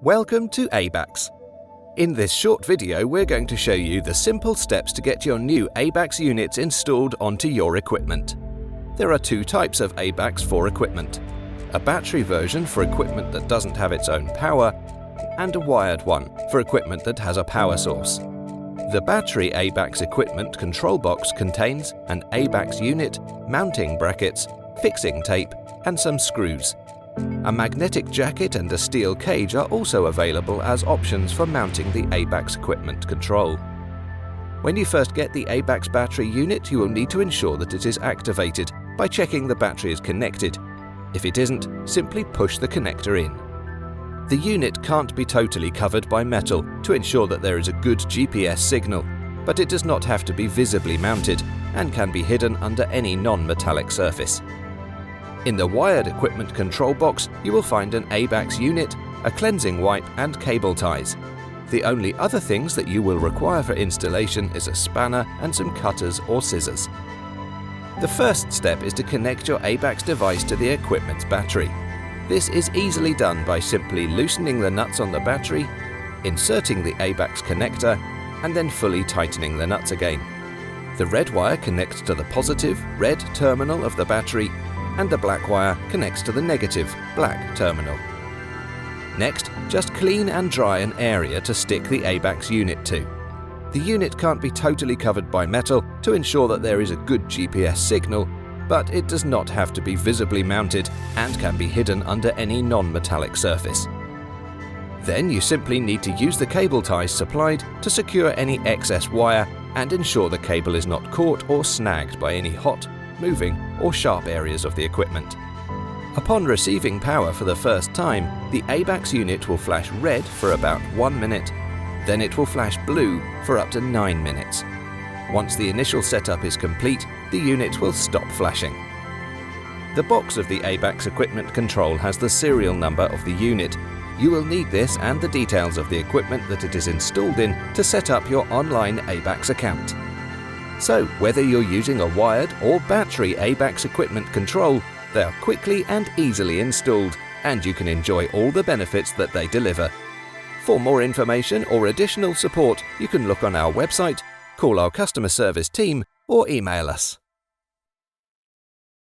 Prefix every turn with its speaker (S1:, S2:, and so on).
S1: Welcome to ABAX. In this short video, we're going to show you the simple steps to get your new ABAX units installed onto your equipment. There are two types of ABAX for equipment: a battery version for equipment that doesn't have its own power, and a wired one for equipment that has a power source. The battery ABAX equipment control box contains an ABAX unit, mounting brackets, fixing tape, and some screws. A magnetic jacket and a steel cage are also available as options for mounting the ABAX equipment control. When you first get the ABAX battery unit, you will need to ensure that it is activated by checking the battery is connected. If it isn't, simply push the connector in. The unit can't be totally covered by metal to ensure that there is a good GPS signal, but it does not have to be visibly mounted and can be hidden under any non-metallic surface. In the wired equipment control box, you will find an ABAX unit, a cleansing wipe, and cable ties. The only other things that you will require for installation is a spanner and some cutters or scissors. The first step is to connect your ABAX device to the equipment's battery. This is easily done by simply loosening the nuts on the battery, inserting the ABAX connector, and then fully tightening the nuts again. The red wire connects to the positive, red terminal of the battery, and the black wire connects to the negative, black terminal. Next, just clean and dry an area to stick the ABAX unit to. The unit can't be totally covered by metal to ensure that there is a good GPS signal, but it does not have to be visibly mounted and can be hidden under any non-metallic surface. Then you simply need to use the cable ties supplied to secure any excess wire and ensure the cable is not caught or snagged by any hot, moving, or sharp areas of the equipment. Upon receiving power for the first time, the ABAX unit will flash red for about 1 minute, then it will flash blue for up to 9 minutes. Once the initial setup is complete, the unit will stop flashing. The box of the ABAX equipment control has the serial number of the unit. You will need this and the details of the equipment that it is installed in to set up your online ABAX account. So, whether you're using a wired or battery ABAX equipment control, they are quickly and easily installed, and you can enjoy all the benefits that they deliver. For more information or additional support, you can look on our website, call our customer service team, or email us.